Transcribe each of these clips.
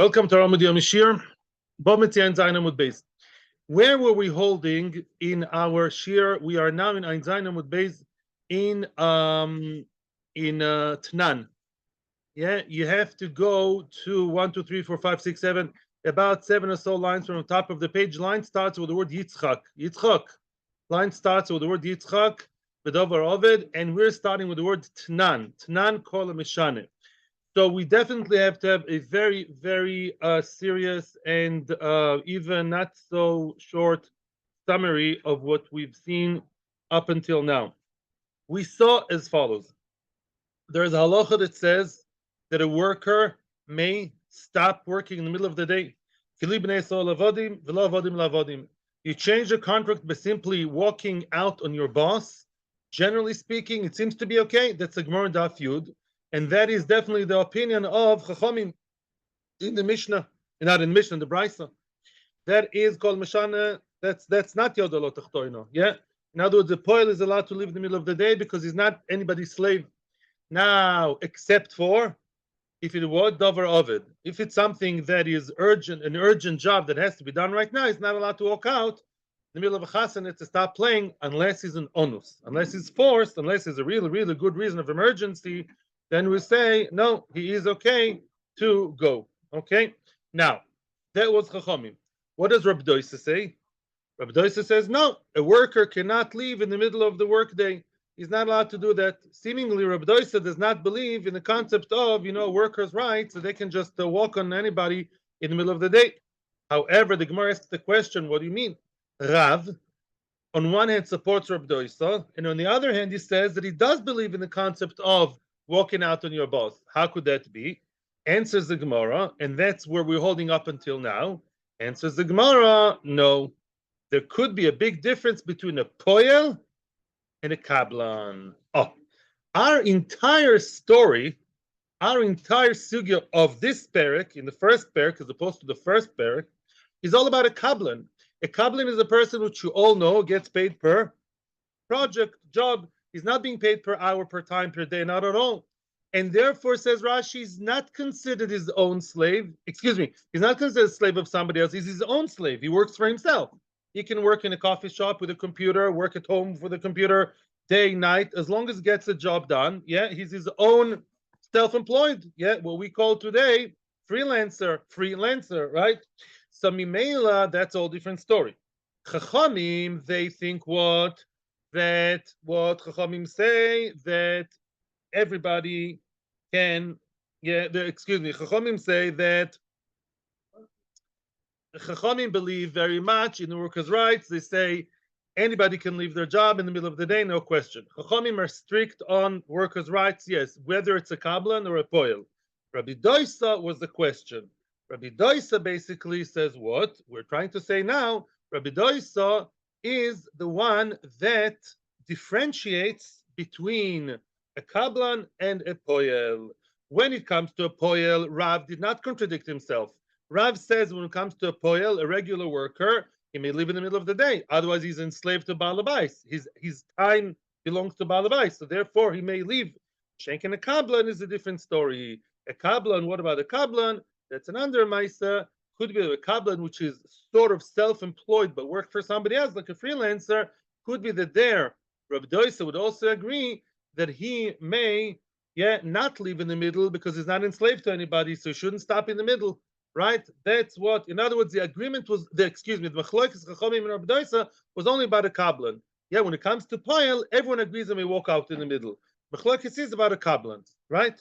Welcome to our Amud Yomi Shiur, Metzia and Amud Beis. Where were we holding in our Shiur? We are now in Ein Amud Beis in Tnan. Yeah, you have to go to 1, 2, 3, 4, 5, 6, 7, about 7 or so lines from the top of the page. Line starts with the word Yitzchak. Yitzchak. Line starts with the word Yitzchak, Bedover Ovid, and we're starting with the word Tnan. Tnan kol mishane. So we definitely have to have a very, very serious and even not so short summary of what we've seen up until now. We saw as follows. There's a halacha that says that a worker may stop working in the middle of the day. You change the contract by simply walking out on your boss. Generally speaking, it seems to be okay. That's a Gemara Daf Yud. And that is definitely the opinion of Chachamim in the Mishnah, not in the Mishnah, the Brisa. That is called Mishana. That's not Yoda lo Tachtoino. Yeah. In other words, the poil is allowed to live in the middle of the day because he's not anybody's slave. Now, except for if it was Dover Ovid. If it's something that is urgent, an urgent job that has to be done right now, he's not allowed to walk out in the middle of a chasana to stop playing unless he's an onus, unless he's forced, unless there's a really, really good reason of emergency. Then we say, no, he is okay to go. Okay? Now, that was Chachamim. What does Rabbi Doisa say? Rabbi Doisa says, no, a worker cannot leave in the middle of the workday. He's not allowed to do that. Seemingly, Rabbi Doisa does not believe in the concept of, workers' rights, so they can just walk on anybody in the middle of the day. However, the Gemara asks the question, what do you mean? Rav, on one hand, supports Rabbi Doisa, and on the other hand, he says that he does believe in the concept of walking out on your boss. How could that be? Answers the Gemara, and that's where we're holding up until now. Answers the Gemara, no. There could be a big difference between a poel and a kablan. Oh, our entire story, our entire sugya of this parak, in the first parak as opposed to the first parak, is all about a kablan. A kablan is a person which you all know gets paid per project, job. He's not being paid per hour, per time, per day, not at all. And therefore, says Rashi, he's not considered his own slave. Excuse me, he's not considered a slave of somebody else. He's his own slave. He works for himself. He can work in a coffee shop with a computer, work at home with a computer, day, night, as long as he gets the job done. Yeah, he's his own self-employed. Yeah, what we call today freelancer, right? So Mimela, that's all different story. Chachamim, they think what Chachamim say, that everybody can, Chachamim say that Chachamim believe very much in the workers' rights. They say anybody can leave their job in the middle of the day, no question. Chachamim are strict on workers' rights, yes, whether it's a kablan or a poel. Rabbi Doisa was the question. Rabbi Doisa basically says what we're trying to say now. Rabbi Doisa is the one that differentiates between a kablan and a poel. When it comes to a poel, Rav did not contradict himself. Rav says when it comes to a poel, a regular worker, he may live in the middle of the day. Otherwise, he's enslaved to Baal Habais. His time belongs to Baal Habais, so therefore he may leave. Shenken a kablan is a different story. A kablan, what about a kablan? That's an under maisa. Could be a kablan which is sort of self-employed but worked for somebody else, like a freelancer. Could be that there, Rabbi Doisa would also agree that he may, not leave in the middle because he's not enslaved to anybody, so he shouldn't stop in the middle, right? That's what, in other words, the agreement was, the Machlokes Chachamim and Rabbi Doisa was only about a kablan. Yeah, when it comes to poel, everyone agrees and may walk out in the middle. Machlokes is about a kablan, right?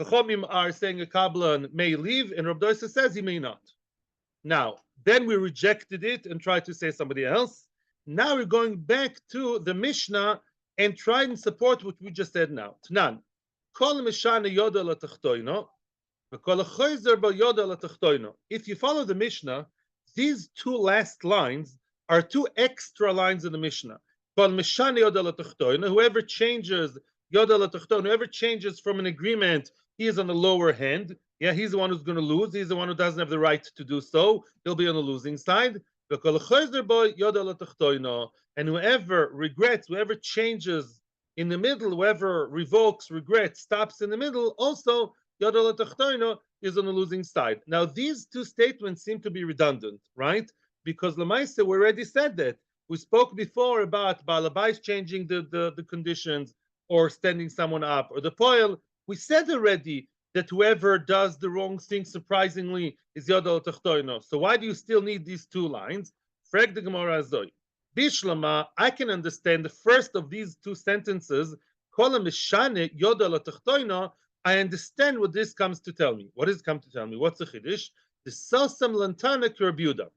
Chachamim are saying a kablan may leave, and Rabbi Doisa says he may not. Now, then we rejected it and tried to say somebody else. Now we're going back to the Mishnah and try and support what we just said now. Tnan. Kol mishane yoda la tachtoino, v'kol choizer ba yoda la tachtoino. If you follow the Mishnah, these two last lines are two extra lines in the Mishnah. Kol mishane yoda la tachtoino. Whoever changes yoda la tachtoino, whoever changes from an agreement, he is on the lower hand. Yeah, he's the one who's going to lose. He's the one who doesn't have the right to do so. He'll be on the losing side. And whoever regrets, whoever changes in the middle, whoever revokes, regrets, stops in the middle, also Yodel Tachtoino is on the losing side. Now, these two statements seem to be redundant, right? Because Lamaisa, we already said that. We spoke before about Balabais changing the conditions or standing someone up, or the poil. We said already that whoever does the wrong thing surprisingly is Yodel Tachtoino. So why do you still need these two lines? Frag the Gemara Azoi. Bishlama, I can understand the first of these two sentences, Kolam Mishane Yodel Tachtoino. I understand what this comes to tell me. What does it come to tell me? What's the Chiddush? The Sosam Lantana Kirbuda.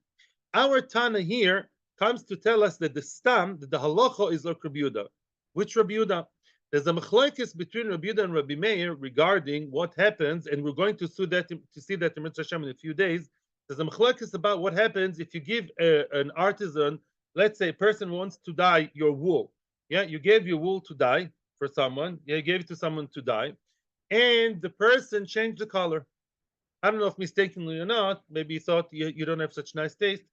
Our Tana here comes to tell us that the stam, that the halacha is like Rabbi Yehuda. Which Rabbi Yehuda? There's a machlokes between Rabbi Yehuda and Rabbi Meir regarding what happens, and we're going to see that in Metzia Hashem in a few days. There's a machlokes about what happens if you give an artisan, let's say a person wants to dye your wool. Yeah, you gave your wool to dye for someone. Yeah, you gave it to someone to dye, and the person changed the color. I don't know if mistakenly or not. Maybe he thought you don't have such nice taste.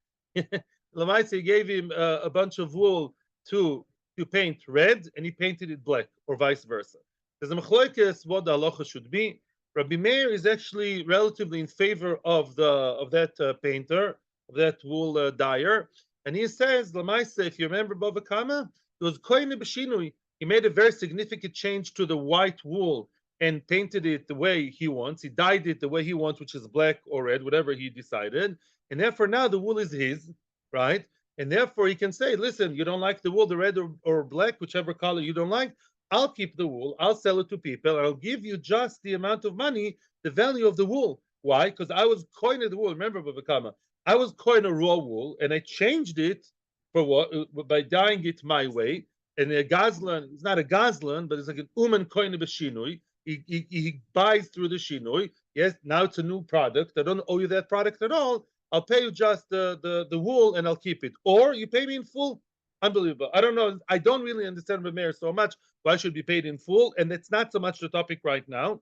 Lamaitze gave him a bunch of wool to paint red, and he painted it black, or vice versa. There's a machlokes what the halacha should be. Rabbi Meir is actually relatively in favor of that painter, of that wool dyer, and he says, Lamaitze, if you remember Bava Kama, it was koine b'shinui. He made a very significant change to the white wool and painted it the way he wants. He dyed it the way he wants, which is black or red, whatever he decided. And therefore now the wool is his, right? And therefore he can say, listen, you don't like the wool, the red or black, whichever color you don't like, I'll keep the wool, I'll sell it to people, I'll give you just the amount of money, the value of the wool. Why? Because I was coining the wool. Remember, Bavakama, I was coining raw wool, and I changed it for what? By dyeing it my way. And a gazlan, it's not a gazlan, but it's like an uman koine b'shinui. He buys through the shinui. Yes, now it's a new product. I don't owe you that product at all. I'll pay you just the wool and I'll keep it. Or you pay me in full. Unbelievable. I don't know. I don't really understand Rabbi Meir so much why I should be paid in full. And it's not so much the topic right now.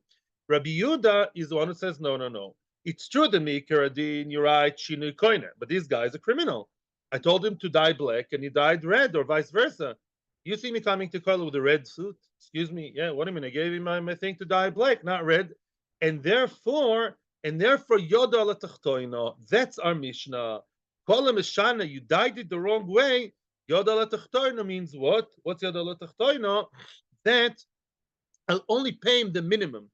Rabbi Yehuda is the one who says, no. It's true that me, Karadin, you're right, Shinui Koine. But this guy is a criminal. I told him to dye black and he dyed red, or vice versa. You see me coming to color with a red suit? Excuse me. Yeah, what do you mean? I gave him my thing to dye black, not red. And therefore, Yoda ala tachtoino. That's our Mishnah. Kolam Mishana, you dyed it the wrong way. Yoda ala tachtoino means what? What's Yoda ala tachtoino? That I'll only pay him the minimum.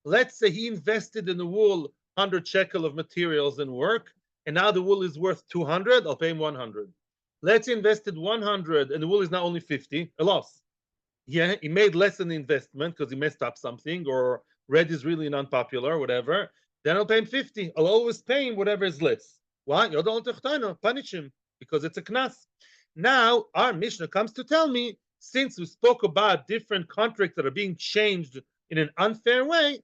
Let's say he invested in the wool 100 shekel of materials and work, and now the wool is worth 200. I'll pay him 100. Let's invested 100 and the wool is now only 50, a loss. Yeah, he made less than the investment because he messed up something, or red is really unpopular, whatever. Then I'll pay him 50. I'll always pay him whatever is less. Why? Punish him because it's a knas. Now, our Mishnah comes to tell me, since we spoke about different contracts that are being changed in an unfair way,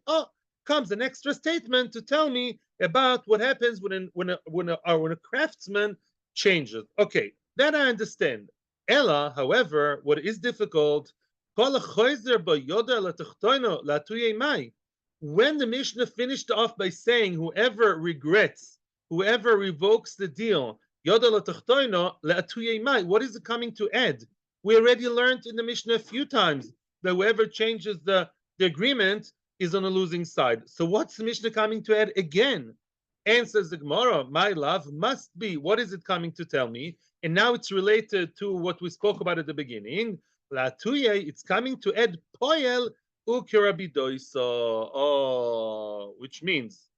comes an extra statement to tell me about what happens when a craftsman changes. Okay, that I understand. Ella, however, what is difficult, when the Mishnah finished off by saying whoever regrets, whoever revokes the deal, what is it coming to add? We already learned in the Mishnah a few times that whoever changes the agreement is on the losing side. So what's the Mishnah coming to add again? Answers the Gemara, my love must be, what is it coming to tell me? And now it's related to what we spoke about at the beginning. It's coming to add poel ukirabidoisa. Which means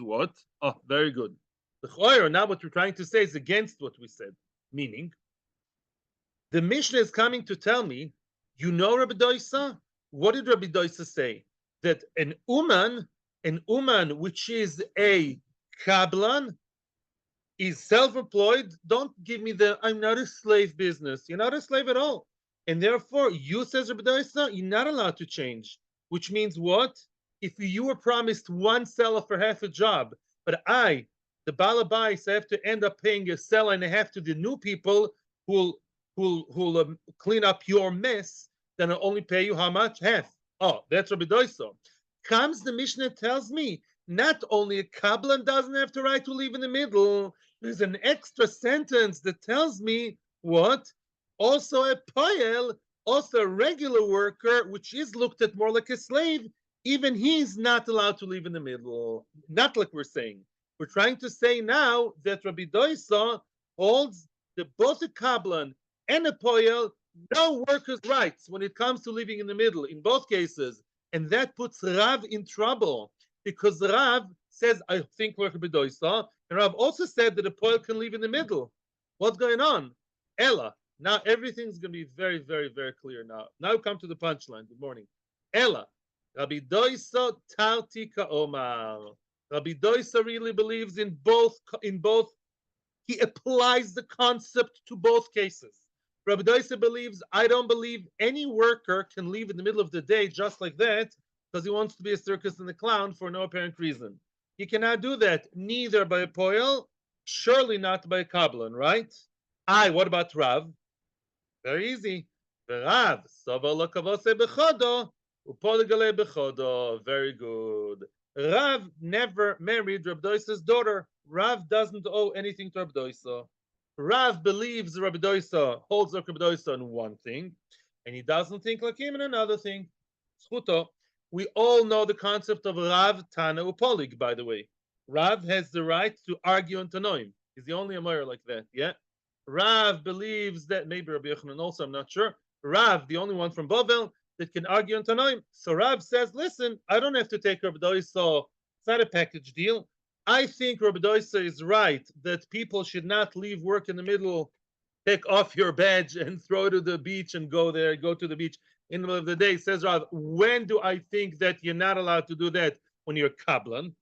what? Oh, very good. Now what we're trying to say is against what we said. Meaning, the Mishnah is coming to tell me, you know Rabbi Doisa? What did Rabbi Doisa say? That an uman, which is a kablan, is self-employed. Don't give me I'm not a slave business. You're not a slave at all. And therefore, you, says Rabbi Doisa, you're not allowed to change. Which means what? If you were promised one seller for half a job, but the balabais, I have to end up paying a seller and a half to the new people who'll clean up your mess, then I'll only pay you how much? Half. Oh, that's Rabbi Doisa. Comes the Mishnah tells me, not only a kablan doesn't have the right to leave in the middle, there's an extra sentence that tells me what? Also a poel, also a regular worker, which is looked at more like a slave, even he's not allowed to leave in the middle. Not like we're saying. We're trying to say now that Rabbi Doisa holds the both a Kablan and a Poyel no workers' rights when it comes to living in the middle in both cases. And that puts Rav in trouble because Rav says, I think we're Rabbi Doisa. And Rav also said that a Poyel can live in the middle. What's going on? Ella. Now everything's going to be very, very, very clear now. Now come to the punchline. Good morning. Ella. Rabbi Doisa Tauti Omar. Rabbi Doisa really believes in both. He applies the concept to both cases. Rabbi Doisa believes, I don't believe any worker can leave in the middle of the day just like that because he wants to be a circus and a clown for no apparent reason. He cannot do that, neither by a poel, surely not by a kabbalan, right? What about Rav? Very easy. Rav, very good. Rav never married Rabbi Doisa's daughter. Rav doesn't owe anything to Rabbi Doisa. Rav believes Rabbi Doisa holds like Rabbi Doisa on one thing, and he doesn't think like him in another thing. Schuto. We all know the concept of Rav Tana Upolig, by the way. Rav has the right to argue on Tanoim. He's the only Amoyer like that, yeah? Rav believes that, maybe Rabbi Yochanan also, I'm not sure. Rav, the only one from Bavel that can argue on Tanoim. So Rav says, listen, I don't have to take Rabbi Doisa. It's not a package deal. I think Rabbi Doisa is right that people should not leave work in the middle, take off your badge and throw to the beach and go to the beach in the middle of the day. Says Rav, when do I think that you're not allowed to do that? When you're a Kablan.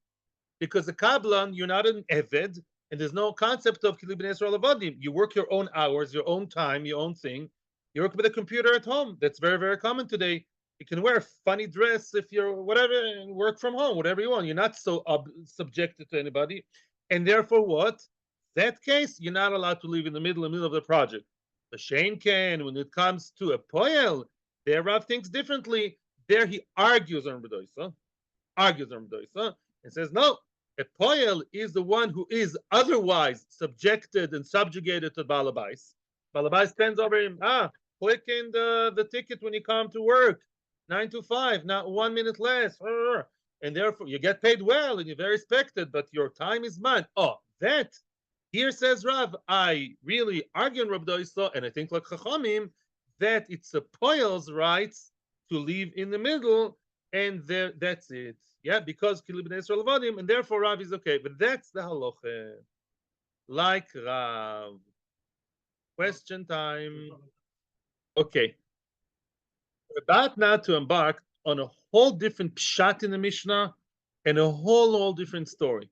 Because a Kablan, you're not an Eved, and there's no concept of Kili B'nei Yisrael Avadim. You work your own hours, your own time, your own thing. You work with a computer at home. That's very, very common today. You can wear a funny dress if you're whatever and work from home, whatever you want. You're not so subjected to anybody. And therefore, what? That case, you're not allowed to live in the middle of the project. The Shane can, when it comes to a poel, there Rav thinks differently. There he argues on B'doisa, and says, no, a poel is the one who is otherwise subjected and subjugated to Balabais. Balabais stands over him, click in the ticket when you come to work, 9 to 5, not 1 minute less. And therefore you get paid well and you're very respected, but your time is mine. That here says Rav, I really argue on Rav Doisa, and I think like Chachamim, that it's a poel's rights to live in the middle, and that's it. Yeah, because Kili B'nei Yisrael Avadim, and therefore Rav is okay. But that's the halacha. Like Rav. Question time. Okay. We're about now to embark on a whole different pshat in the Mishnah and a whole different story.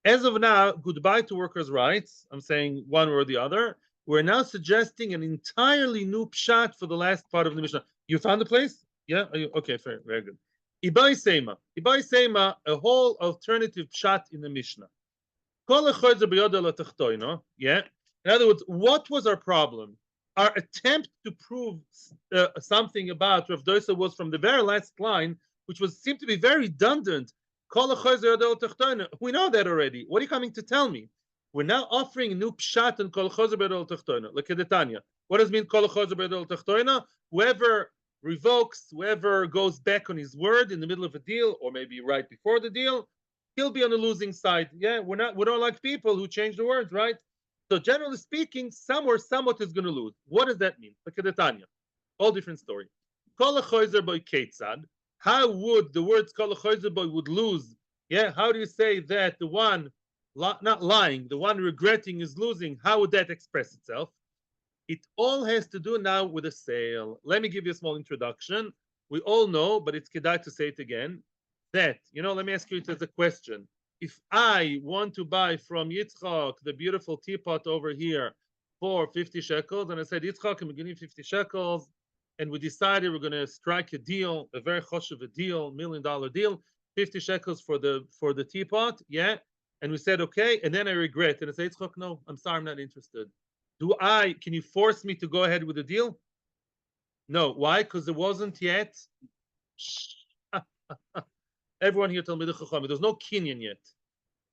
As of now, goodbye to workers' rights. I'm saying one or the other. We're now suggesting an entirely new pshat for the last part of the Mishnah. You found the place? Yeah? Okay, fair. Very good. Ibai Seima, a whole alternative pshat in the Mishnah. Yeah? In other words, what was our problem? Our attempt to prove something about Rav Doisa was from the very last line, which seemed to be very redundant. We know that already. What are you coming to tell me? We're now offering a new pshat and kol chozer be'adol techtoina, like Kedetanya. What does it mean kol chozer be'adol techtoina? Whoever revokes, whoever goes back on his word in the middle of a deal, or maybe right before the deal, he'll be on the losing side. Yeah, we don't like people who change the words, right? So generally speaking, somewhat is going to lose. What does that mean? Like Kedetanya. All different story. Kol chozer boy ketzad. How would the words kol chozer boy would lose? Yeah, how do you say that the one not lying, the one regretting is losing? How would that express itself? It all has to do now with a sale. Let me give you a small introduction. We all know, but it's kedai to say it again, that, let me ask you it as a question. If I want to buy from Yitzchak the beautiful teapot over here for 50 shekels, and I said, Yitzchak, I'm giving you 50 shekels, and we decided we're going to strike a deal, a very choshev a deal, $1 million deal, 50 shekels for the teapot, yeah? And we said, okay, and then I regret, and I say, Yitzchak, no, I'm sorry, I'm not interested. Can you force me to go ahead with the deal? No. Why? Because it wasn't yet. Everyone here told me the Chacham. There's no kinyan yet.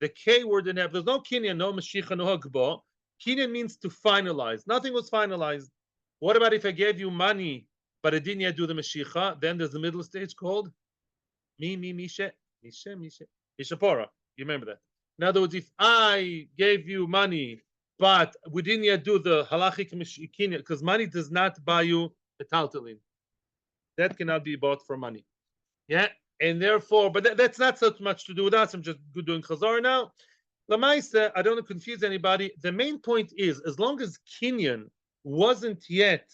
The K word didn't have. There's no kinyan, no mashicha, no hagba. Kinyan means to finalize. Nothing was finalized. What about if I gave you money, but I didn't yet do the mashicha? Then there's the middle stage called Mishapora. You remember that? In other words, if I gave you money, but we didn't yet do the halachic mishikinya, because money does not buy you the taltalin. That cannot be bought for money. Yeah, and therefore, but that's not so much to do with us. I'm just doing chazar now. Lamaisa, I don't want to confuse anybody. The main point is, as long as kinyan wasn't yet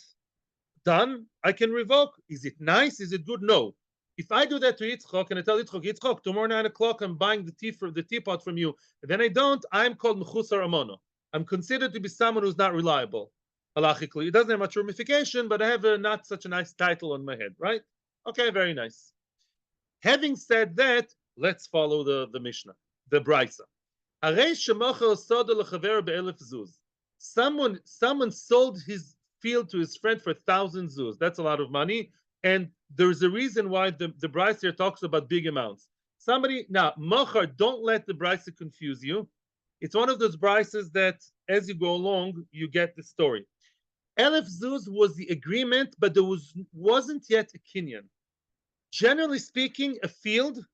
done, I can revoke. Is it nice? Is it good? No. If I do that to Yitzchok and I tell Yitzchok, tomorrow 9 o'clock I'm buying the teapot from you, and then I don't, I'm called mechusar amono. I'm considered to be someone who's not reliable. Halachically, it doesn't have much ramification, but I have not such a nice title on my head, right? Okay, very nice. Having said that, let's follow the Mishnah, the Brisa. Someone sold his field to his friend for 1,000 zuz. That's a lot of money. And there's a reason why the Brisa here talks about big amounts. Now, Mochar, don't let the Brisa confuse you. It's one of those Brisas that as you go along, you get the story. 1,000 zuz was the agreement, but there wasn't yet a kinyan. Generally speaking, a field,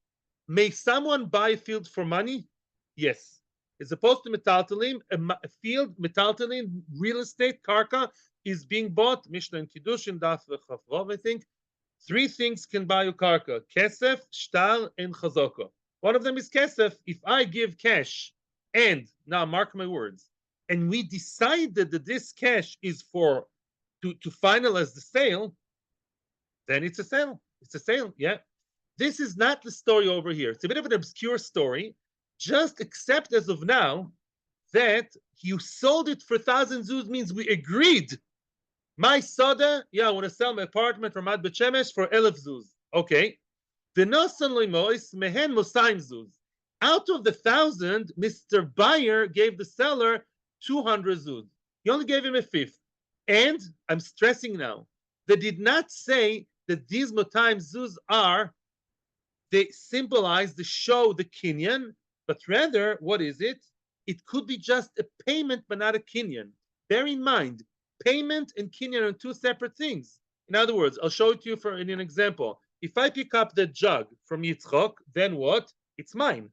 may someone buy a field for money? Yes. As opposed to metaltalim, a field, metaltalim, real estate, karka, is being bought. Mishnah and Kiddushin, Daf Chavvav, I think. 3 things can buy you karka: kesef, shtar, and chazaka. One of them is kesef. If I give cash, and now mark my words, and we decided that this cash is for to finalize the sale, then it's a sale. It's a sale, yeah. This is not the story over here. It's a bit of an obscure story. Just accept as of now that you sold it for 1,000 zuz means we agreed. My soda, yeah, I want to sell my apartment from Ad Shemesh for 1,000 zuz. Okay. Out of the 1,000, Mr. Buyer gave the seller 200 zuz. He only gave him a fifth. And I'm stressing now, they did not say that these 200 zuz they symbolize, they show the kinyan, but rather, what is it? It could be just a payment, but not a kinyan. Bear in mind, payment and kinyan are 2 separate things. In other words, I'll show it to you in an example. If I pick up the jug from Yitzchok, then what? It's mine.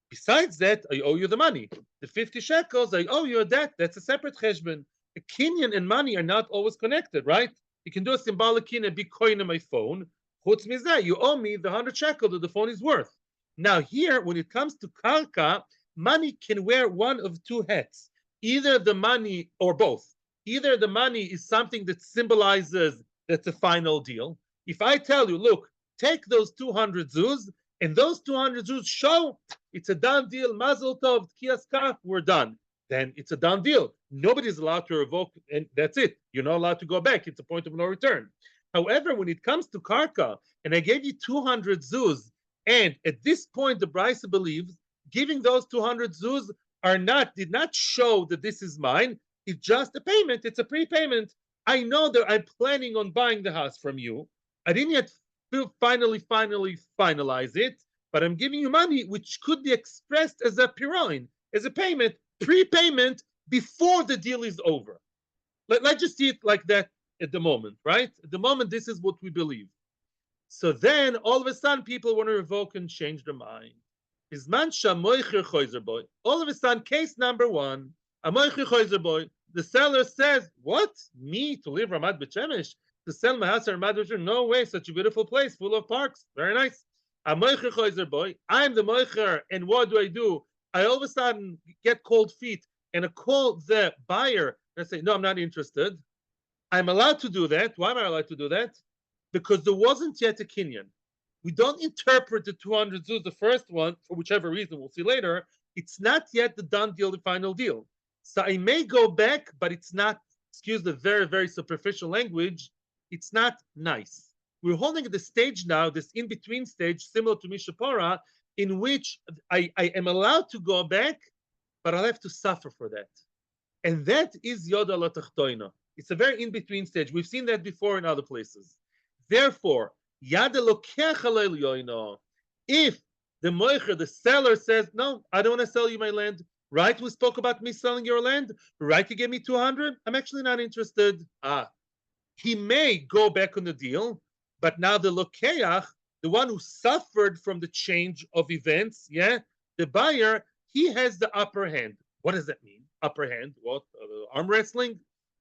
Besides that, I owe you the money. The 50 shekels, I owe you a debt. That's a separate cheshbon. A kinyan and money are not always connected, right? You can do a symbolic kinyan, be coin on my phone. Chutz mizeh, you owe me the 100 shekel that the phone is worth. Now here, when it comes to karka, money can wear one of 2 hats. Either the money, or both. Either the money is something that symbolizes that's a final deal. If I tell you, look, take those 200 zuz, and those 200 zuz show it's a done deal, mazel tov, tkiyas kaf, we're done. Then it's a done deal. Nobody's allowed to revoke, and that's it. You're not allowed to go back. It's a point of no return. However, when it comes to karka, and I gave you 200 zuz, and at this point, the Brisa believes giving those 200 zuz did not show that this is mine. It's just a payment. It's a prepayment. I know that I'm planning on buying the house from you. I didn't yet finally finalize it, but I'm giving you money, which could be expressed as a piroin, as a payment, prepayment before the deal is over. Let's just see it like that at the moment, right? At the moment, this is what we believe. So then, all of a sudden, people want to revoke and change their mind. All of a sudden, case number 1, the seller says, what? Me to leave Ramat Shemesh? To sell my house at Ramat Shemesh? No way, such a beautiful place, full of parks. Very nice. I'm the moicher, and what do? I all of a sudden get cold feet, and I call the buyer and I say, no, I'm not interested. I'm allowed to do that. Why am I allowed to do that? Because there wasn't yet a kinyan. We don't interpret the 200 zuz, the first one, for whichever reason, we'll see later. It's not yet the done deal, the final deal. So I may go back, but it's not, excuse the very, very superficial language, it's not nice. We're holding at the stage now, this in-between stage, similar to Mishapora, in which I am allowed to go back, but I'll have to suffer for that. And that is Yoda la Tachtoina. It's a very in-between stage. We've seen that before in other places. Therefore, Yada Lokeach Halel Yoino, if the moicher, the seller says, no, I don't want to sell you my land. Right, we spoke about me selling your land. Right, you gave me 200. I'm actually not interested. He may go back on the deal, but now the lokeach the one who suffered from the change of events, yeah, the buyer, he has the upper hand. What does that mean? Upper hand? What? Arm wrestling?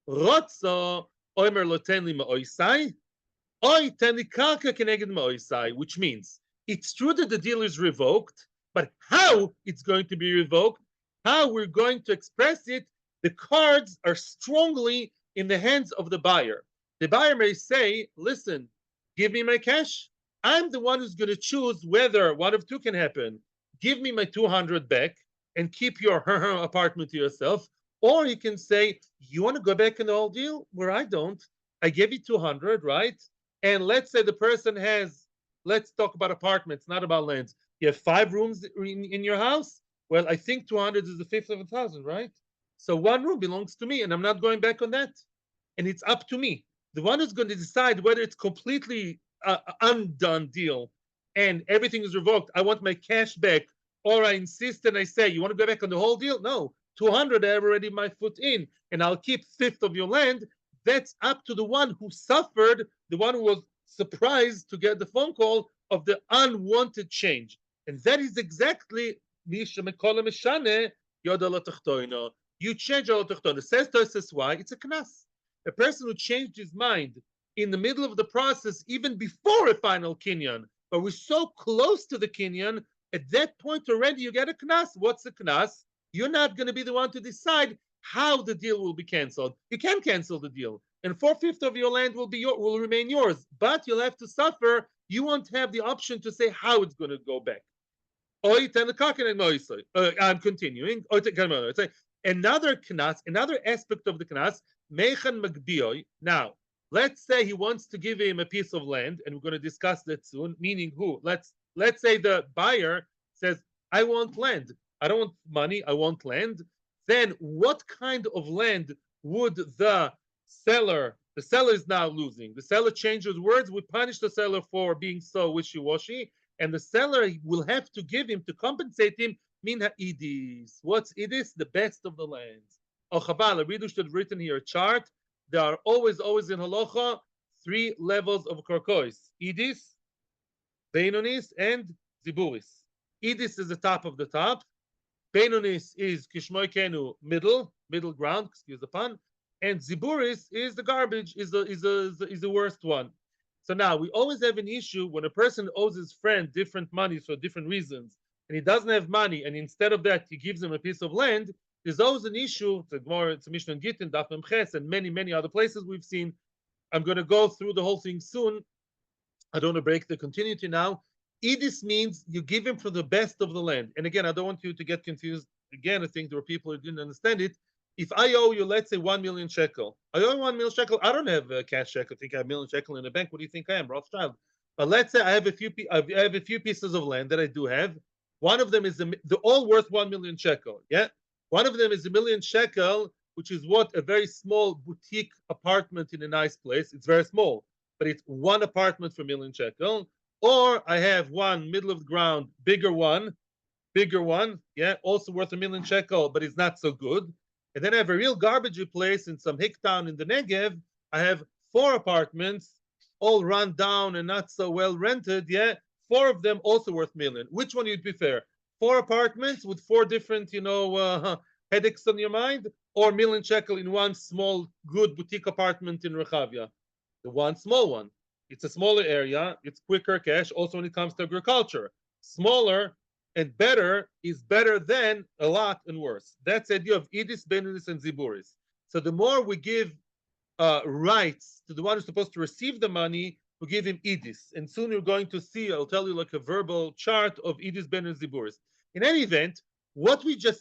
Rotzo oimer lo ten li ma'oisai, oi ten li karka keneged ma'oisai, which means it's true that the deal is revoked, but how it's going to be revoked, how we're going to express it, the cards are strongly in the hands of the buyer. The buyer may say, listen, give me my cash. I'm the one who's going to choose whether one of two can happen. Give me my 200 back and keep your apartment to yourself. Or you can say, you want to go back in the whole deal? Where I don't. I gave you 200, right? And let's say the person has, let's talk about apartments, not about lands. You have 5 rooms in your house. Well, I think 200 is the fifth of 1,000, right? So 1 room belongs to me, and I'm not going back on that. And it's up to me. The one who's going to decide whether it's completely undone deal and everything is revoked. I want my cash back, or I insist and I say, you want to go back on the whole deal? No, 200 I have already my foot in, and I'll keep fifth of your land. That's up to the one who suffered, the one who was surprised to get the phone call of the unwanted change. And that is exactly you change Yoda. Says why? It's a knas. A person who changed his mind in the middle of the process, even before a final kinyan, but we're so close to the kinyan, at that point already you get a knas. What's the knas? You're not going to be the one to decide how the deal will be canceled. You can cancel the deal, and 4/5 of your land will remain yours, but you'll have to suffer. You won't have the option to say how it's going to go back. I'm continuing. Another knas, another aspect of the knas, mechan magbiyoi. Now, let's say he wants to give him a piece of land, and we're going to discuss that soon. Meaning who? Let's say the buyer says, "I want land. I don't want money. I want land." Then, what kind of land would the seller? The seller is now losing. The seller changes words. We punish the seller for being so wishy-washy, and the seller will have to give him to compensate him. Min ha'idis. What's idis? The best of the lands. Oh, Chabal, Ridush had written here a chart. There are always in halacha 3 levels of karkois: idis, beinonis, and ziburis. Idis is the top of the top. Beinonis is kishmoikenu, middle ground. Excuse the pun. And ziburis is the garbage. Is the worst one. So now we always have an issue when a person owes his friend different money for different reasons, and he doesn't have money, and instead of that he gives him a piece of land. There's always an issue. It's a Mishnah Gittin, Daf Memches, and many other places we've seen. I'm going to go through the whole thing soon. I don't want to break the continuity now. Idis means you give him for the best of the land. And again, I don't want you to get confused. Again, I think there were people who didn't understand it. If I owe you, let's say 1 million shekel, I owe 1 million shekel. I don't have a cash shekel. I think I have 1 million shekel in the bank. What do you think I am, Rothschild? But let's say I have a few pieces of land that I do have. One of them is they're all worth 1 million shekel. Yeah, one of them is 1 million shekel, which is what a very small boutique apartment in a nice place. It's very small, but it's one apartment for 1 million shekel. Or I have one middle of the ground, bigger one, yeah, also worth 1 million shekel, but it's not so good. And then I have a real garbage place in some hick town in the Negev. I have 4 apartments, all run down and not so well rented. Yeah, 4 of them also worth million. Which one you'd prefer? 4 apartments with 4 different, headaches on your mind, or 1 million shekel in one small, good boutique apartment in Rechavia? The one small one. It's a smaller area. It's quicker cash. Also, when it comes to agriculture, smaller and better is better than a lot and worse. That's the idea of idis, benunis, and ziburis. So the more we give rights to the one who's supposed to receive the money, we give him idis. And soon you're going to see, I'll tell you like a verbal chart of idis, benunis, ziburis. In any event,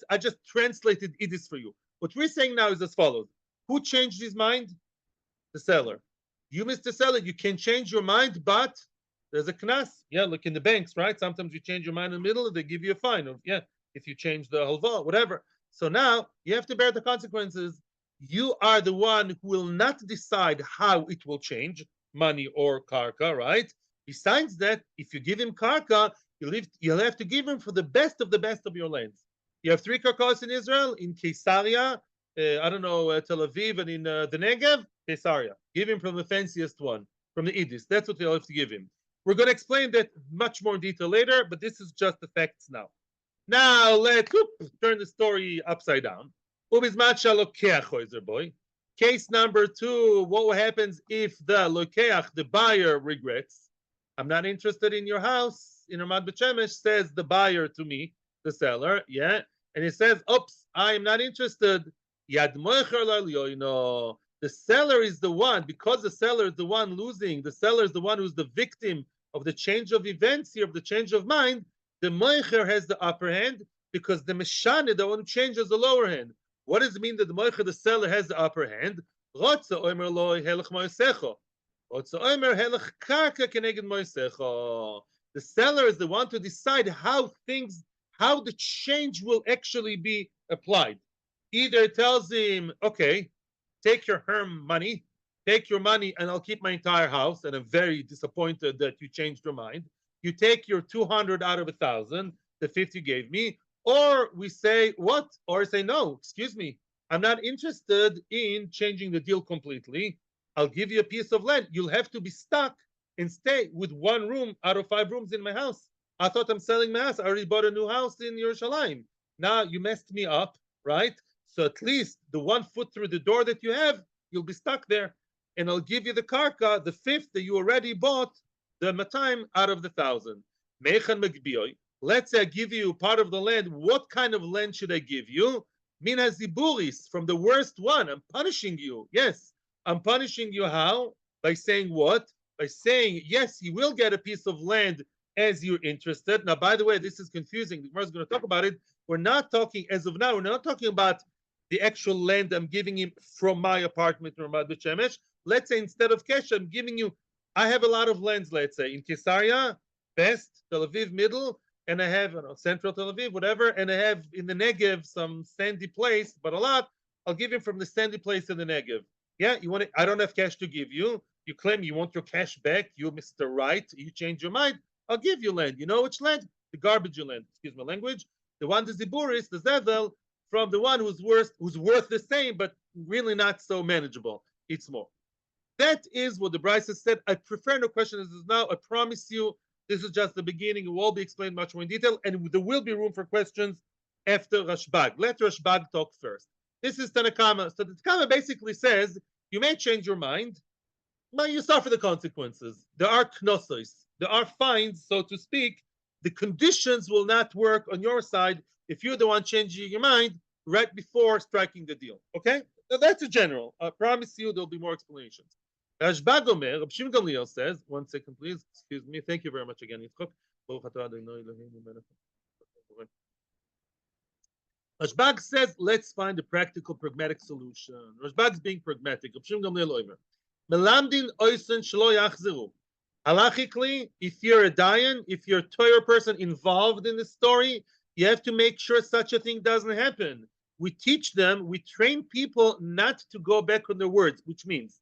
I just translated idis for you. What we're saying now is as follows. Who changed his mind? The seller. You, Mr. Seller, you can change your mind, but there's a knas. Yeah, look in the banks, right? Sometimes you change your mind in the middle, they give you a fine. If you change the halva, whatever. So now you have to bear the consequences. You are the one who will not decide how it will change, money or karka, right? Besides that, if you give him karka, you'll have to give him for the best of your lands. You have 3 karkas in Israel, in Caesarea, Tel Aviv, and in the Negev, Caesarea. Give him from the fanciest one, from the Idis. That's what you'll have to give him. We're going to explain that much more in detail later, but this is just the facts now. Now let's turn the story upside down. Case number 2, what happens if the lokeach, the buyer, regrets? I'm not interested in your house. In Ramat Bet Shemesh, says the buyer to me, the seller, yeah, and he says, oops, I'm not interested. The seller is the one, because the seller is the one losing, the seller is the one who's the victim of the change of events here, of the change of mind. The moicher has the upper hand because the meshane, the one who changes, the lower hand. What does it mean that the moicher, the seller, has the upper hand? The seller is the one to decide how the change will actually be applied. Either it tells him, okay, take your money, take your money, and I'll keep my entire house, and I'm very disappointed that you changed your mind. You take your 200 out of 1,000, the 50 you gave me, or we say what? Or say no, excuse me, I'm not interested in changing the deal completely. I'll give you a piece of land. You'll have to be stuck and stay with 1 room out of 5 rooms in my house. I thought I'm selling my house. I already bought a new house in Yerushalayim. Now you messed me up, right? So at least the 1 foot through the door that you have, you'll be stuck there. And I'll give you the karka, the 5th that you already bought, the matime out of the 1,000. Let's say I give you part of the land. What kind of land should I give you? Min haziburis, from the worst one. I'm punishing you. Yes, I'm punishing you. How? By saying what? By saying, yes, you will get a piece of land as you're interested. Now, by the way, this is confusing. The Gemara is going to talk about it. We're not talking, as of now, we're not talking about the actual land I'm giving him from my apartment in Ramat Bet Shemesh. Let's say instead of cash, I'm giving you, I have a lot of lands, let's say, in Kesaria, Best, Tel Aviv, Middle, and I have Central Tel Aviv, whatever, and I have in the Negev some sandy place, but a lot. I'll give him from the sandy place in the Negev. Yeah, you want it? I don't have cash to give you. You claim you want your cash back. You, Mr. Right, you change your mind. I'll give you land. You know which land? The garbage land. Excuse my language. The one, the Ziburis, the Zevel, from the one who's worth the same, but really not so manageable. It's more. That is what the Bryce has said. I prefer no question as is now. I promise you, this is just the beginning. It will all be explained much more in detail, and there will be room for questions after Rashbag. Let Rashbag talk first. This is Tanakama. So the Tanakama basically says, you may change your mind, but you suffer the consequences. There are knossos. There are fines, so to speak. The conditions will not work on your side if you're the one changing your mind right before striking the deal. Okay? Now that's a general. I promise you there'll be more explanations. Rashbag Omer, Reb Shimon Gamliel says, 1 second please, excuse me, thank you very much again, Yitzchok. Rashbag says, let's find a practical, pragmatic solution. Rashbag's being pragmatic. Reb Shimon Gamliel Omer. Melamdin oisen shelo yachzeru. Halachically, if you're a dayan, if you're a Torah person involved in the story, you have to make sure such a thing doesn't happen. We teach them, we train people not to go back on their words, which means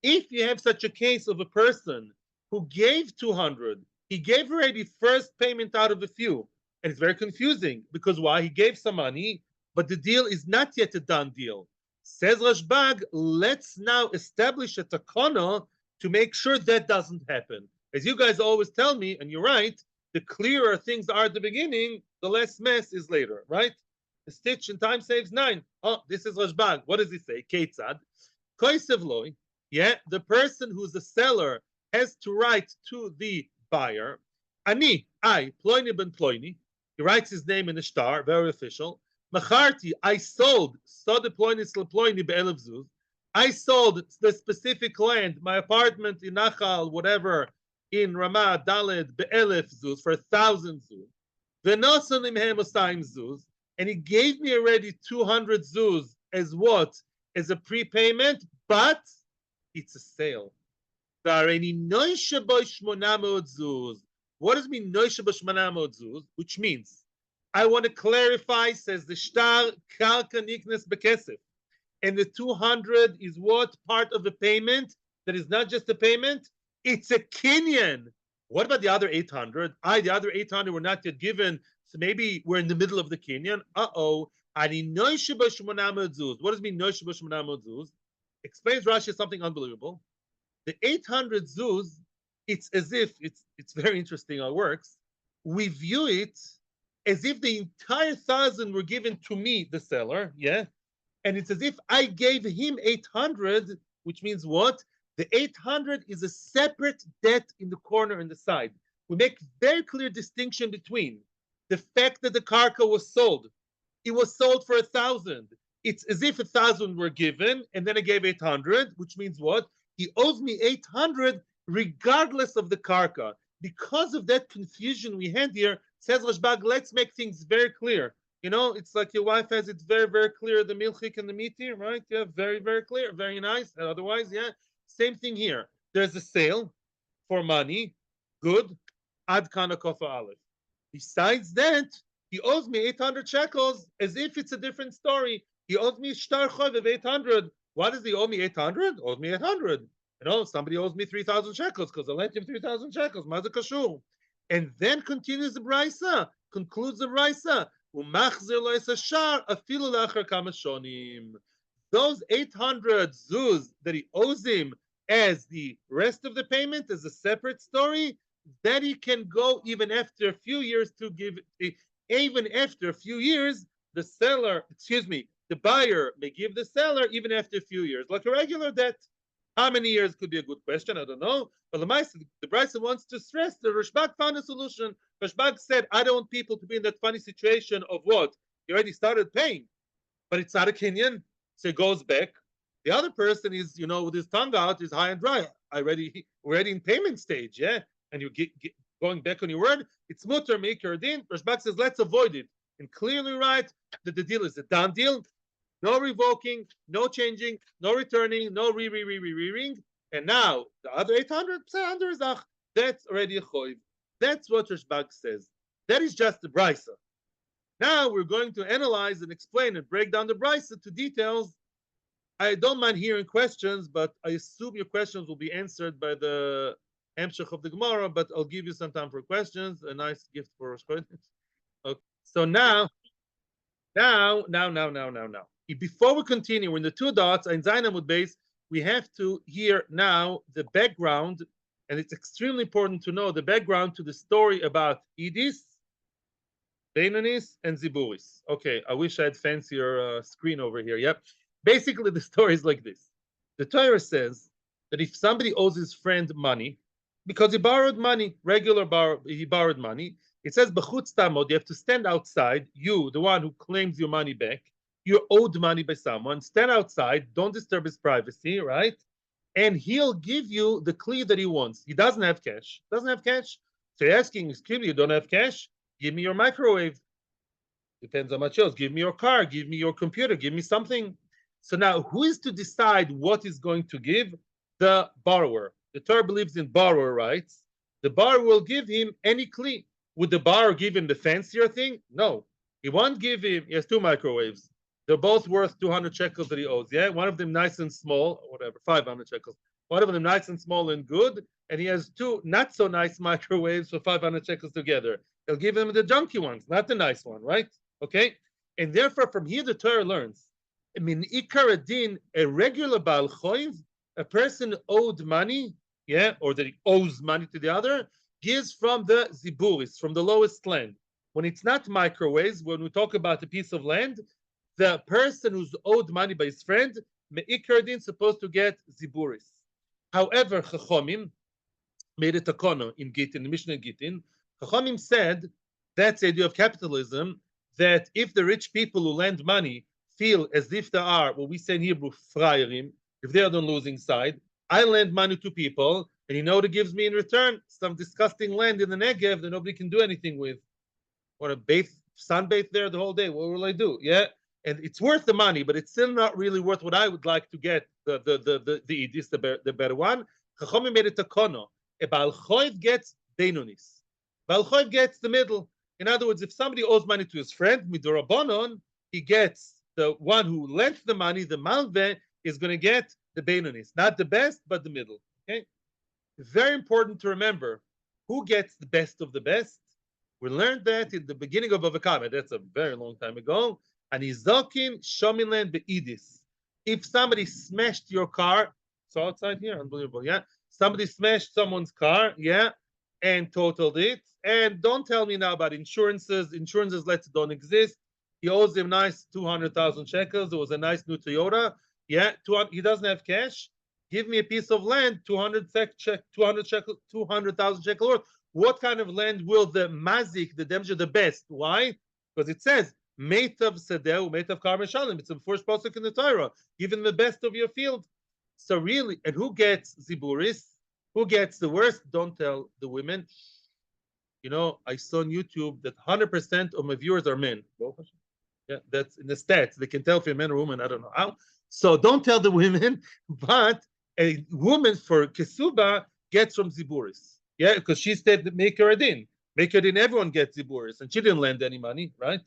if you have such a case of a person who gave 200, he gave already first payment out of a few, and it's very confusing because why? He gave some money, but the deal is not yet a done deal. Says Rashbag, let's now establish a takana to make sure that doesn't happen. As you guys always tell me, and you're right, the clearer things are at the beginning, the less mess is later, right? A stitch in time saves 9. Oh, this is Rashbag. What does he say? Ketzad. Koisev loy. Yeah, the person who's the seller has to write to the buyer. I, Ploini ben Ploini. He writes his name in the star, very official. Macharti, I sold. Sode Ploini Ploini be'elev zuz. I sold the specific land, my apartment in Nachal, whatever, in Ramah, Daled, be'elef zuz, for 1,000 zuz. V'nosan imhem osayim zuz. And he gave me already 200 zuz as what? As a prepayment, but it's a sale. What does mean noishe b'shmanamot zuz? Which means, I want to clarify, says the shtar, karka niknes bekesef. And the 200 is what? Part of a payment that is not just a payment, it's a kinyan. What about the other 800? The other 800 were not yet given, so maybe we're in the middle of the kinyan. What does it mean noishe b'shmanamot zuz? Explains Rashi something unbelievable. The 800 zuz it's as if it's very interesting how it works. We view it as if the entire 1,000 were given to me, the seller, yeah, and it's as if I gave him 800, which means what? The 800 is a separate debt in the corner and the side. We make very clear distinction between the fact that the karka was sold. It was sold for 1,000. It's as if 1,000 were given, and then I gave 800, which means what? He owes me 800 regardless of the karka. Because of that confusion we had here, says Rashbag, let's make things very clear. You know, it's like your wife has it very, very clear, the milchik and the meaty, right? Yeah, very, very clear, very nice. And otherwise, yeah, same thing here. There's a sale for money, good, ad kana kofa aleph. Besides that, he owes me 800 shekels as if it's a different story. He owes me shtar chov of 800. Why does he owe me 800? Owes me 800. You know, somebody owes me 3,000 shekels because I lent him 3,000 shekels. Maza kashur. And then continues the brisa, concludes the brisa. Those 800 zuz that he owes him as the rest of the payment is a separate story. That he can go even after a few years to give, even after a few years, the seller, excuse me, the buyer may give the seller even after a few years, like a regular debt. How many years could be a good question? I don't know. But the Bryson wants to stress that Rashbag found a solution. Rashbag said, I don't want people to be in that funny situation of what? He already started paying, but it's not a Kenyan, so it goes back. The other person is, you know, with his tongue out, is high and dry. We're already in payment stage, yeah? And you get going back on your word, it's mutter, make your din. Rashbag says, let's avoid it. And clearly write that the deal is a done deal. No revoking, no changing, no returning, no re-ring. And now the other 800, that's already a choiv. That's what Rashbag says. That is just the brisa. Now we're going to analyze and explain and break down the brisa to details. I don't mind hearing questions, but I assume your questions will be answered by the Hemshech of the Gemara, but I'll give you some time for questions. A nice gift for Rosh Chodesh. Okay. So now. Before we continue, we're in the two dots in Zayin Amud Beis, we have to hear now the background, and it's extremely important to know the background to the story about Idis, Beinonis, and Ziburis. Okay, I wish I had fancier screen over here. Yep. Basically, the story is like this. The Torah says that if somebody owes his friend money, because he borrowed money, he borrowed money, it says, B'chutz tamod, you have to stand outside, you, the one who claims your money back, you're owed money by someone, stand outside, don't disturb his privacy, right? And he'll give you the kli that he wants. He doesn't have cash. So you're asking, excuse me, you don't have cash? Give me your microwave. Depends how much else. Give me your car, give me your computer, give me something. So now, who is to decide what he's going to give? The borrower. The Torah believes in borrower rights. The borrower will give him any kli. Would the borrower give him the fancier thing? No. He won't give him, he has two microwaves. They're both worth 200 shekels that he owes, yeah? One of them nice and small, whatever, 500 shekels. One of them nice and small and good, and he has two not so nice microwaves for 500 shekels together. He'll give him the junky ones, not the nice one, right? Okay? And therefore, from here the Torah learns, min ikar adin, a regular Baal Choiv, a person owed money, yeah, or that he owes money to the other, gives from the ziburis, from the lowest land. When it's not microwaves, when we talk about a piece of land, the person who's owed money by his friend, me'ikar din, supposed to get ziburis. However, Chachomim made a takono in Gittin, the Mishnah Gittin. Chachomim said that's the idea of capitalism, that if the rich people who lend money feel as if they are, what we say in Hebrew, frayerim, if they are on the losing side, I lend money to people, and you know what it gives me in return? Some disgusting land in the Negev that nobody can do anything with. Want to sunbathe there the whole day? What will I do? Yeah, and it's worth the money, but it's still not really worth what I would like to get. The idis, the better one. Chachomim made it takono. A Baal Choiv gets Beinonis. Baal Choiv gets the middle. In other words, if somebody owes money to his friend, midorabonon, he gets the one who lent the money, the malve, is going to get the Beinonis. Not the best, but the middle. Okay? Very important to remember who gets the best of the best. We learned that in the beginning of Bava Kama. That's a very long time ago. And izokim shomilen beidis. If somebody smashed your car, it's outside here, unbelievable, yeah. Somebody smashed someone's car, yeah, and totaled it. And don't tell me now about insurances. Insurances, let's don't exist. He owes him nice 200,000 shekels. It was a nice new Toyota. Yeah, 200, he doesn't have cash. Give me a piece of land, 200,000 shekel worth. What kind of land will the mazik, the demja, the best? Why? Because it says, Meitav Sedeu, Meitav Kar Meshalim. It's the first pasuk in the Torah. Give him the best of your field. So really, and who gets ziburis? Who gets the worst? Don't tell the women. You know, I saw on YouTube that 100% of my viewers are men. Yeah, that's in the stats. They can tell if you're men or woman. I don't know how. So don't tell the women, but a woman for kesuba gets from ziburis. Yeah, because she said make her a din. Make her a din, everyone gets ziburis, and she didn't lend any money, right?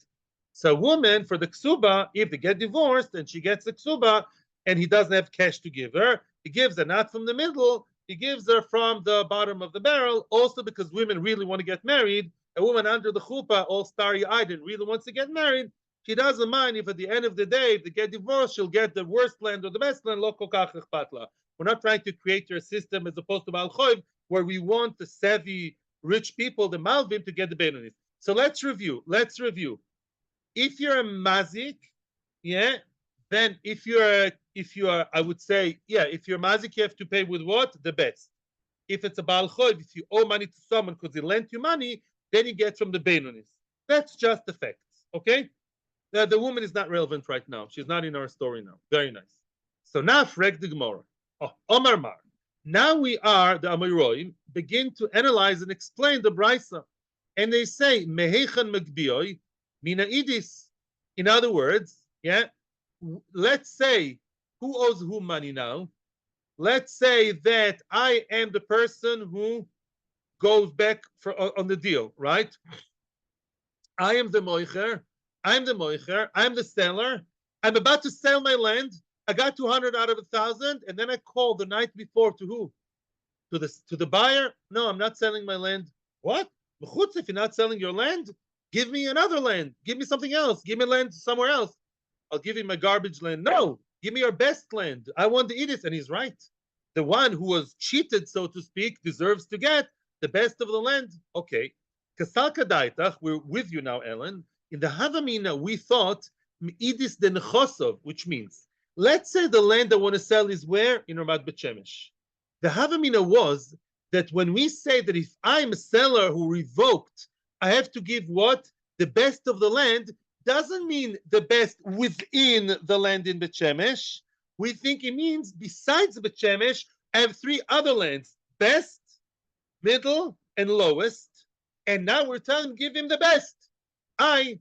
So a woman for the ksuba, if they get divorced and she gets the ksuba, and he doesn't have cash to give her, he gives her not from the middle, he gives her from the bottom of the barrel, also because women really want to get married. A woman under the chuppah, all starry-eyed and really wants to get married, she doesn't mind if at the end of the day, if they get divorced, she'll get the worst land or the best land. We're not trying to create your system as opposed to Malchoiv, where we want the savvy, rich people, the Malvim, to get the Benonis. So let's review. If you're a mazik, yeah, then if you're, I would say, yeah, if you're mazik, you have to pay with what? The best. If it's a Baal Choiv, if you owe money to someone because he lent you money, then you get from the Benonis. That's just the facts, okay? The woman is not relevant right now. She's not in our story now. Very nice. So now, Frek the Gemara. Oh, Omar Mar. Now we are, the Amoraim, begin to analyze and explain the Brisa. And they say, Mehechan Megbiyoi, Mina Idis. In other words, yeah, let's say, who owes who money now? Let's say that I am the person who goes back on the deal, right? I am the moicher. I'm the seller. I'm about to sell my land. I got 200 out of 1,000, and then I call the night before to who? To the buyer? No, I'm not selling my land. What? If you're not selling your land, give me another land. Give me something else. Give me land somewhere else. I'll give you my garbage land. No, give me your best land. I want to eat it. And he's right. The one who was cheated, so to speak, deserves to get the best of the land. Okay. Kasalka daitach, we're with you now, Ellen. In the Havamina, we thought Idis de Nechosov, which means, let's say the land I want to sell is where? In Ramat Bet Shemesh. The Havamina was that when we say that if I'm a seller who revoked, I have to give what? The best of the land, doesn't mean the best within the land in Bet Shemesh. We think it means besides Bet Shemesh, I have 3 other lands, best, middle, and lowest. And now we're telling him, give him the best.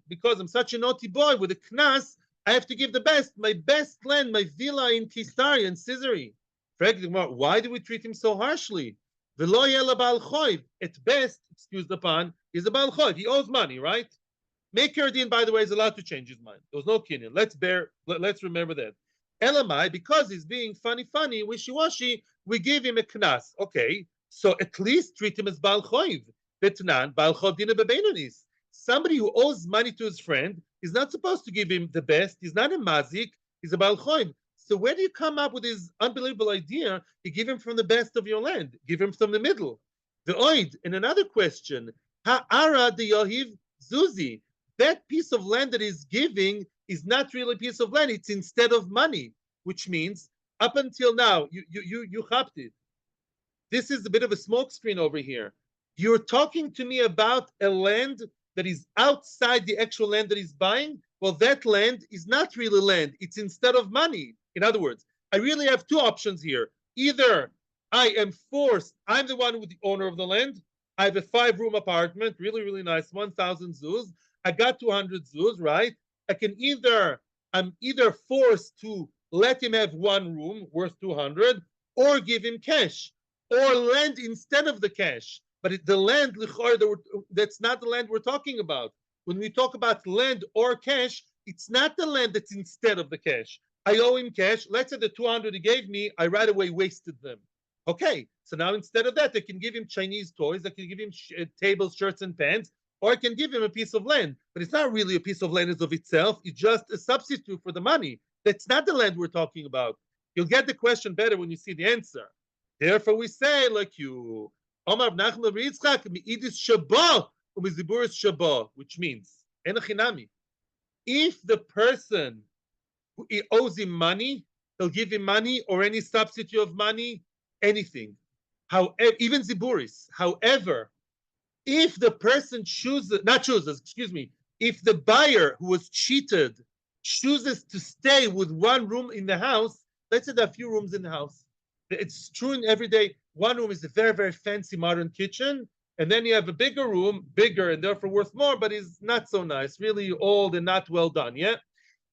Because I'm such a naughty boy with a knas, I have to give the best, my best land, my villa in Kisari and Caesarea. Why do we treat him so harshly? At best, excuse the pun, is a Baal Choiv. He owes money, right? Meker Din, by the way, is allowed to change his mind. There was no kinyan. Let's remember that. Elamai, because he's being funny, wishy-washy, we give him a knas. Okay, so at least treat him as Baal Choiv. Betnan, Baal Choiv Dina Bebeinonis. Somebody who owes money to his friend is not supposed to give him the best. He's not a mazik. He's a Baal Choiv. So where do you come up with this unbelievable idea? You give him from the best of your land. Give him from the middle. The oid. And another question. Ha'ara de Yohiv Zuzi. That piece of land that he's giving is not really a piece of land. It's instead of money, which means up until now, you hopped it. This is a bit of a smokescreen over here. You're talking to me about a land that is outside the actual land that he's buying. Well, that land is not really land. It's instead of money. In other words, I really have 2 options here. Either I am forced, I'm the one with the owner of the land. I have a 5-room apartment, really, really nice, 1,000 zuz. I got 200 zuz, right? I'm either forced to let him have 1 room worth 200 or give him cash or land instead of the cash. But the land, that's not the land we're talking about. When we talk about land or cash, it's not the land that's instead of the cash. I owe him cash. Let's say the 200 he gave me, I right away wasted them. Okay, so now instead of that, I can give him Chinese toys, I can give him tables, shirts, and pants, or I can give him a piece of land. But it's not really a piece of land as of itself. It's just a substitute for the money. That's not the land we're talking about. You'll get the question better when you see the answer. Therefore, we say like you, Omar Nachman Yitzchak mi'idis shabah u'miziburis shabah, which means enochinami. If the person who he owes him money, he'll give him money or any substitute of money, anything. However, even ziburis. However, if the person if the buyer who was cheated chooses to stay with one room in the house, let's say there are a few rooms in the house. It's true in every day. One room is a very, very fancy modern kitchen, and then you have a bigger room, bigger and therefore worth more, but is not so nice, really old and not well done. Yeah,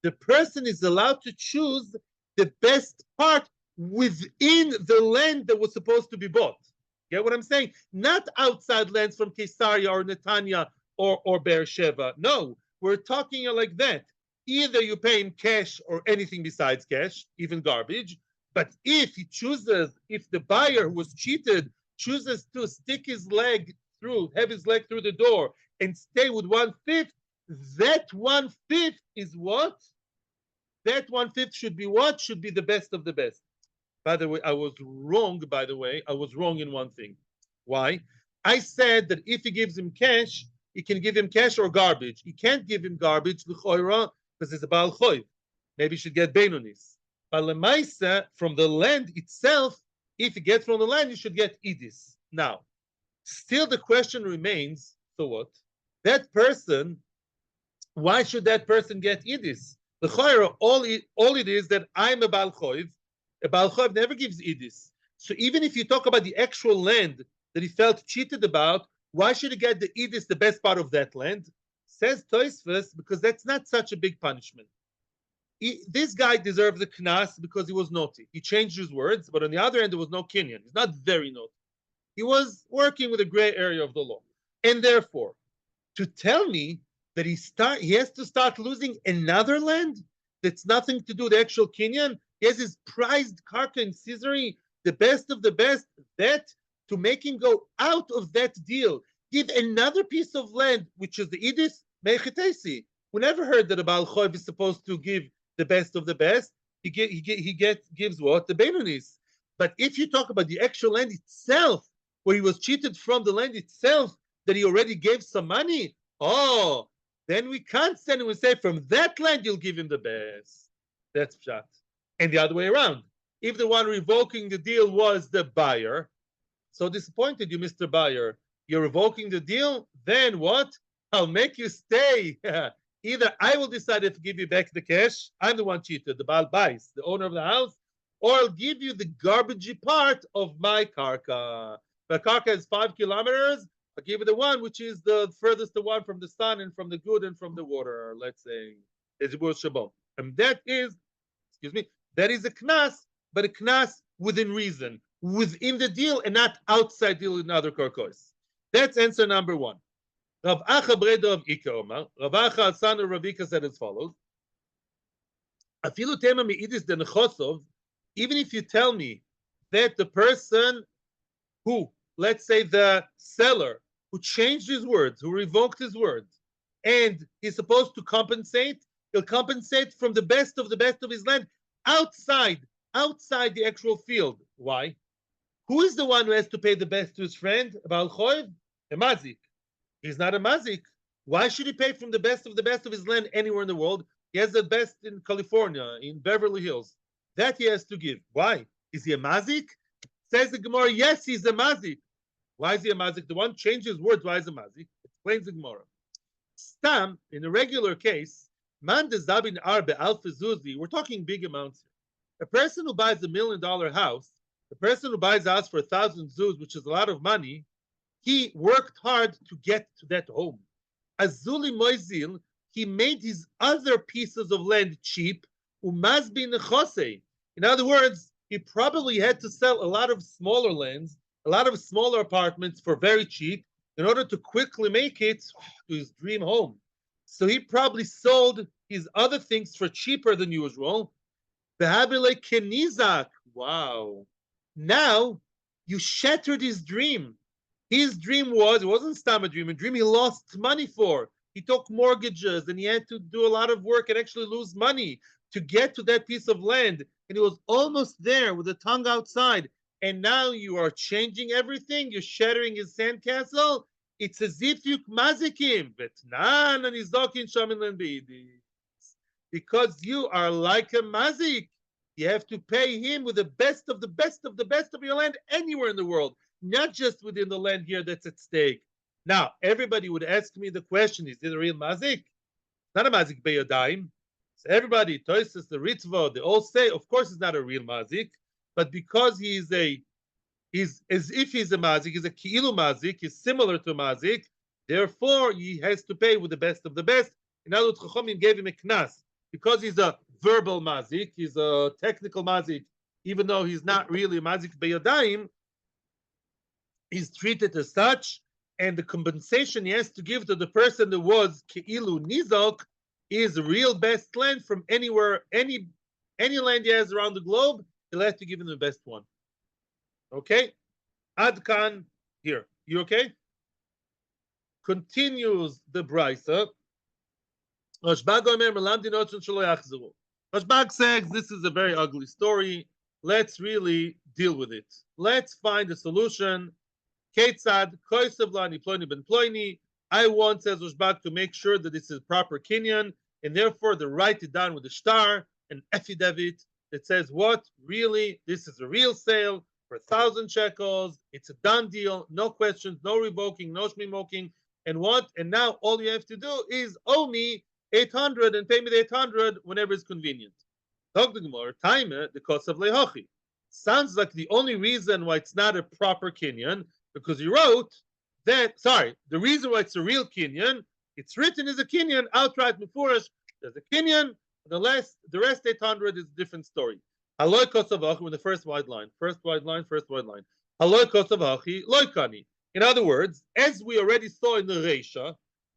the person is allowed to choose the best part within the land that was supposed to be bought. Get what I'm saying? Not outside lands from Caesarea or Netanya or Beersheba. No, we're talking like that. Either you pay him cash or anything besides cash, even garbage. But if he chooses, if the buyer who was cheated chooses to stick his leg through, have his leg through the door and stay with 1/5, that 1/5 is what? That 1/5 should be what? Should be the best of the best. By the way, I was wrong, I was wrong in one thing. Why? I said that if he gives him cash, he can give him cash or garbage. He can't give him garbage, because it's a Baal Choiv. Maybe he should get Beinonis. But Lemaisa, from the land itself, if he gets from the land, you should get Idis. Now, still the question remains, so what? That person, why should that person get Idis? All it is that I'm a Baal Choiv. A Baal Choiv never gives Idis. So even if you talk about the actual land that he felt cheated about, why should he get the Idis, the best part of that land? Says Tosfos, because that's not such a big punishment. This guy deserves a knas because he was naughty. He changed his words, but on the other end, there was no kinyan. He's not very naughty. He was working with a gray area of the law. And therefore, to tell me that he has to start losing another land that's nothing to do with the actual kinyan, he has his prized karka in Caesarea, the best of the best, that to make him go out of that deal, give another piece of land, which is the Idis, Mechetesi. We never heard that a Baal Choiv is supposed to give the best of the best. He gives what? The Beinonis. But if you talk about the actual land itself, where he was cheated from the land itself, that he already gave some money, then we can't send him and say, from that land you'll give him the best. That's pshat. And the other way around. If the one revoking the deal was the buyer, so disappointed you, Mr. Buyer, you're revoking the deal, then what? I'll make you stay. Either I will decide if to give you back the cash, I'm the one cheated, the Baal Bais, the owner of the house, or I'll give you the garbagey part of my karka. The karka is 5 kilometers, I'll give you the one which is the furthest the one from the sun and from the good and from the water, let's say. And that is, that is a knas, but a knas within reason, within the deal and not outside deal in other karkos. That's answer number one. Rav Acha Breda of Ika Omar, Rav Acha son of Rav Ika said as follows: Afilu tema mi'idis de nechosov, even if you tell me that the person who, let's say the seller, who changed his words, who revoked his words, and he's supposed to compensate, he'll compensate from the best of his land outside the actual field. Why? Who is the one who has to pay the best to his friend? Baal Choiv? A mazik. He's not a mazik. Why should he pay from the best of his land anywhere in the world? He has the best in California, in Beverly Hills. That he has to give. Why? Is he a mazik? Says the Gemara, yes, he's a mazik. Why is he a mazik? The one changes words. Why is he a mazik? Explains the Gemara. Stam, in a regular case, man dezabin arbe alfa zuzi, we're talking big amounts here. A person who buys $1 million house, the person who buys a house for 1,000 zuz, which is a lot of money, he worked hard to get to that home. Azuli Moizil, he made his other pieces of land cheap. Umazbi nechosei. In other words, he probably had to sell a lot of smaller lands, a lot of smaller apartments for very cheap in order to quickly make it to his dream home. So he probably sold his other things for cheaper than usual. Behabile kenizak. Wow. Now you shattered his dream. His dream was, it wasn't Stam a dream he lost money for. He took mortgages and he had to do a lot of work and actually lose money to get to that piece of land. And he was almost there with the tongue outside. and now you are changing everything, you're shattering his sandcastle. It's as if you mazikim, because you are like a mazik. You have to pay him with the best of the best of the best of your land anywhere in the world, not just within the land here that's at stake. Now, everybody would ask me the question: is it a real mazik? Not a mazik beyadayim. So everybody, Toises, the Ritva, they all say, of course, it's not a real mazik, but because he's as if he's a mazik, he's a ki'ilu mazik, he's similar to a mazik, therefore he has to pay with the best of the best. In other words, Chachamim gave him a knas because he's a verbal mazik, he's a technical mazik, even though he's not really a mazik beyadayim, he's treated as such, and the compensation he has to give to the person that was ki'ilu nizok is real best land from anywhere, any land he has around the globe. He'll have to give him the best one. Okay, Adkan here. You okay? Continues the brisa. Rashbag says this is a very ugly story. Let's really deal with it. Let's find a solution. Ketzad koisav lani ploini ben ploini. I want, says Rashbag, to make sure that this is proper Kenyan, and therefore they write it down with a star, an affidavit that says what? Really, this is a real sale for 1,000 shekels. It's a done deal, no questions, no revoking, no shmimoking. And what? And now all you have to do is owe me 800 and pay me the 800 whenever it's convenient. Talk to Gemara, time the cost of lehochi. Sounds like the only reason why it's not a proper Kenyan, because you wrote that, sorry, the reason why it's a real Kenyan, it's written as a Kenyan, outright mefurish, there's a Kenyan, the rest 800 is a different story. Haloi kosavachi with the first wide line. Haloi kosavachi loikani. In other words, as we already saw in the Reisha,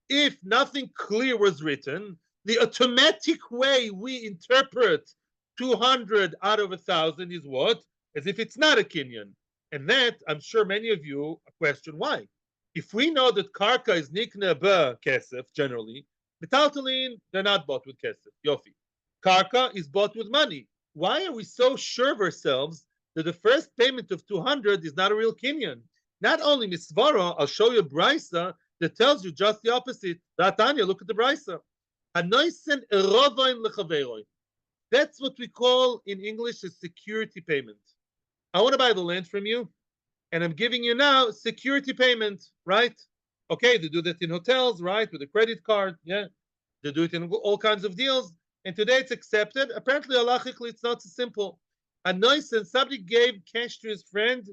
if nothing clear was written, the automatic way we interpret 200 out of 1,000 is what? As if it's not a Kenyan. And that, I'm sure many of you question why. If we know that karka is nikna ba kesef, generally, metaltalin, they're not bought with kesef. Yofi. Karka is bought with money. Why are we so sure of ourselves that the first payment of 200 is not a real Kenyan? Not only Misvara, I'll show you a brisa that tells you just the opposite. Ratanya, look at the brisa. That's what we call in English a security payment. I want to buy the land from you, and I'm giving you now security payment, right? Okay, they do that in hotels, right? With a credit card, yeah. They do it in all kinds of deals. And today it's accepted. Apparently, halachically, it's not so simple. A noise, and somebody gave cash to his friend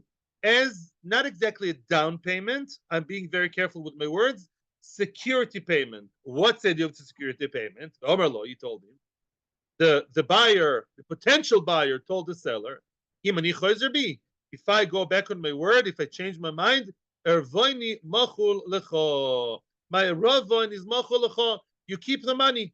as not exactly a down payment. I'm being very careful with my words. Security payment. What's the idea of the security payment? Omer lo, he told him. The buyer, the potential buyer, told the seller, if I go back on my word, if I change my mind, ervoini machul lecho. My ravon is machul lecho. You keep the money.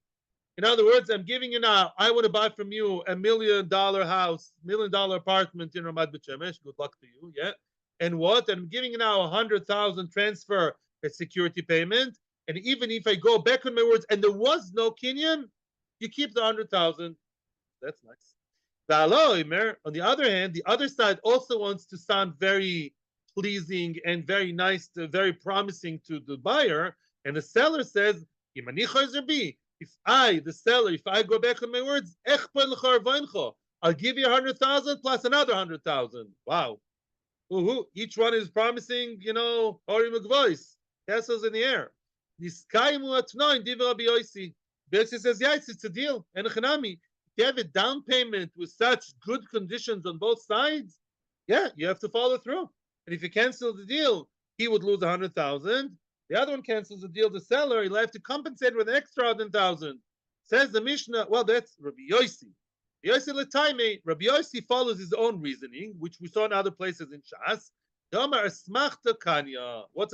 In other words, I'm giving you now, I want to buy from you $1 million house, $1 million apartment in Ramat Beit Shemesh. Good luck to you, yeah. And what? I'm giving you now 100,000 transfer as security payment. And even if I go back on my words and there was no Kenyan, you keep the 100,000. That's nice. On the other hand, the other side also wants to sound very pleasing and very nice, very promising to the buyer. And the seller says, if I, the seller, if I go back on my words, I'll give you 100,000 plus another 100,000. Wow. Each one is promising, Ori Magvois, castles in the air. Bessie says, yes, it's a deal. And if you have a down payment with such good conditions on both sides, yeah, you have to follow through. And if you cancel the deal, he would lose 100,000. The other one cancels the deal, the seller, he'll have to compensate with an extra 100,000. Says the Mishnah, well, that's Rabbi Yossi. Rabbi Yossi follows his own reasoning, which we saw in other places in Shas. What's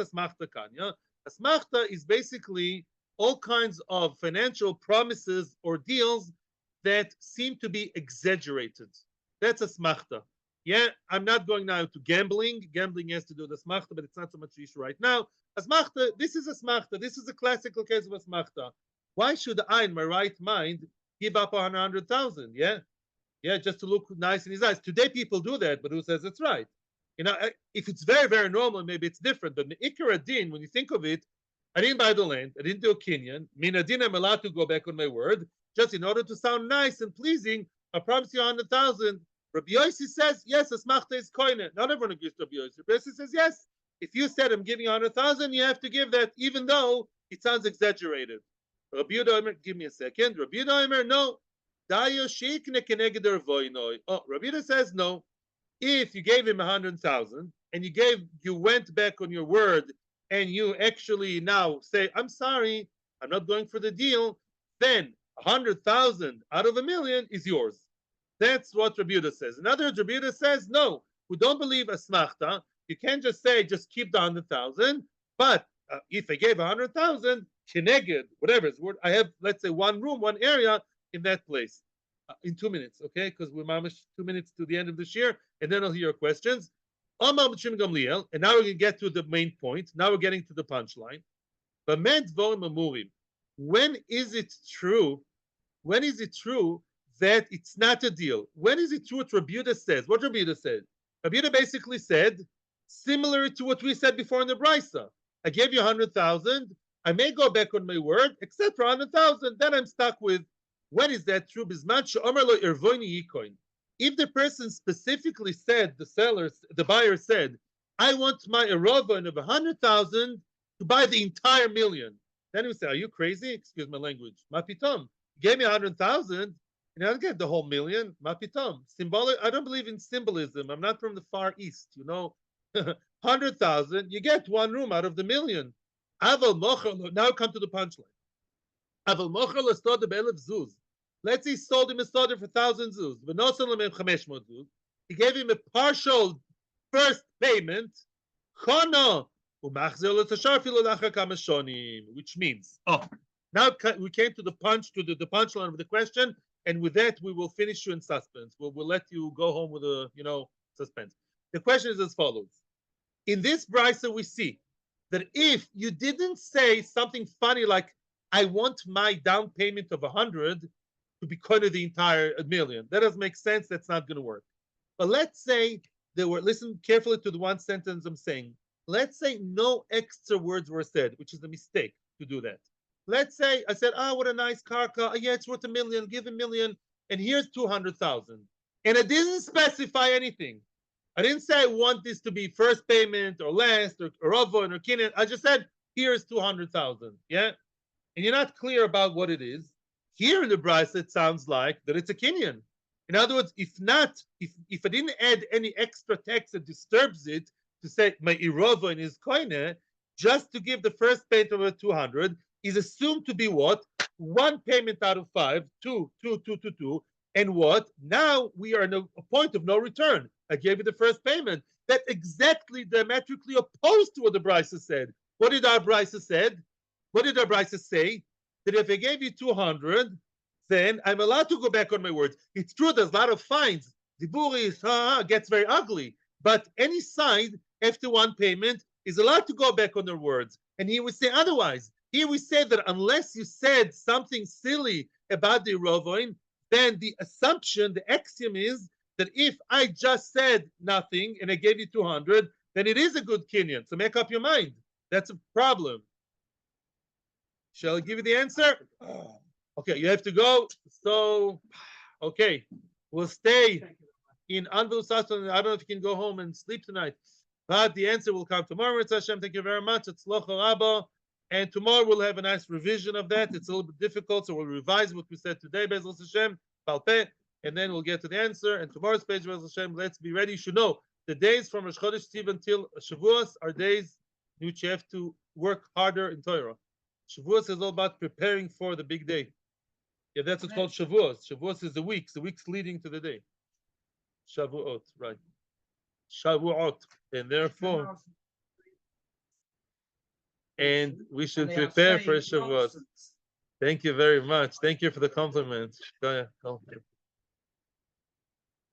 asmachta kanya? Asmachta is basically all kinds of financial promises or deals that seem to be exaggerated. That's asmachta. Yeah, I'm not going now to gambling. Gambling has to do with asmachta, but it's not so much issue right now. Asmachta, this is asmachta. This is a classical case of asmachta. Why should I, in my right mind, give up 100,000? Yeah, Yeah, just to look nice in his eyes. Today people do that, but who says it's right? If it's very, very normal, maybe it's different. But the Ikar Adin, when you think of it, I didn't buy the land, I didn't do a Kenyan. Min Adin, I'm allowed to go back on my word, just in order to sound nice and pleasing. I promise you 100,000. Rabbi Yossi says, yes, asmachta is koine. Not everyone agrees to Rabbi Yossi. Rabbi Yossi says, yes. If you said I'm giving 100,000, you have to give that, even though it sounds exaggerated. Rabbi Yehuda, give me a second. Rabbi Yehuda, no. Oh, Rabbi Yehuda says no. If you gave him 100,000 and you went back on your word and you actually now say, I'm sorry, I'm not going for the deal, then 100,000 out of 1,000,000 is yours. That's what Rabbi Yehuda says. In other words, Rabbi Yehuda says, no, who don't believe asmachta, you can't just say, just keep the 100,000, but if I gave 100,000, keneged, whatever it's worth, I have, let's say, one room, one area in that place. In 2 minutes, okay? Because we're mamish 2 minutes to the end of this year, and then I'll hear your questions. And now we're going to get to the main point. Now we're getting to the punchline. When is it true? When is it true that it's not a deal? When is it true what Rabbi Yehuda says? What Rabbi Yehuda said? Rabbi Yehuda basically said, similar to what we said before in the Brisa. I gave you 100,000. I may go back on my word, except for 100,000. Then I'm stuck with, when is that true? If the person specifically said, the buyer said, I want my erovon of 100,000 to buy the entire million. Then he would say, are you crazy? Excuse my language. Mapitom. You gave me 100,000, and I don't get the whole million. Mapitom. Symbolic. I don't believe in symbolism. I'm not from the Far East, 100,000, you get one room out of the million. Now come to the punchline. Let's say he sold him a soda for 1,000 zuz. He gave him a partial first payment. Which means, now we came to the punchline of the question, and with that we will finish you in suspense. We'll let you go home with a suspense. The question is as follows. In this brisa we see that if you didn't say something funny like, I want my down payment of 100 to be kind of the entire million. That doesn't make sense. That's not going to work. But let's say listen carefully to the one sentence I'm saying. Let's say no extra words were said, which is a mistake to do that. Let's say I said, what a nice car. Yeah, it's worth 1,000,000. Give 1,000,000. And here's 200,000. And I didn't specify anything. I didn't say I want this to be first payment or last or Ravon or Kinyan. I just said, here's 200,000. Yeah? And you're not clear about what it is. Here in the Brisa, it sounds like that it's a Kinyan. In other words, if I didn't add any extra text that disturbs it to say my Iravon is Koine, just to give the first payment of 200 is assumed to be what? One payment out of 5, 2, 2, 2, 2, 2. And what? Now we are at a point of no return. I gave you the first payment. That's exactly diametrically opposed to what the Brisa said. What did our Brisa said? What did our Brisa say? That if I gave you 200, then I'm allowed to go back on my words. It's true, there's a lot of fines. Diburis gets very ugly. But any side, after one payment, is allowed to go back on their words. And here we say otherwise. Here we say that unless you said something silly about the Rovoin, then the assumption, the axiom is that if I just said nothing and I gave you 200, then it is a good Kinyan. So make up your mind. That's a problem. Shall I give you the answer? Okay, you have to go. So, okay, we'll stay in Anvil Sasson. I don't know if you can go home and sleep tonight, but the answer will come tomorrow. It's Hashem. Thank you very much. It's Locha Rabba. And tomorrow we'll have a nice revision of that. It's a little bit difficult, so we'll revise what we said today, Bezos Hashem, Palpeh, and then we'll get to the answer. And tomorrow's page, Bezos Hashem, let's be ready. You should know the days from Rosh Chodesh Tiv until Shavuos are days in which you have to work harder in Torah. Shavuos is all about preparing for the big day. Yeah, that's what's called Shavuos. Shavuos is the weeks leading to the day. Shavuot, right. Shavuot. And therefore, and we should prepare for Shavuos. Thank you very much. Thank you for the compliment. Go ahead.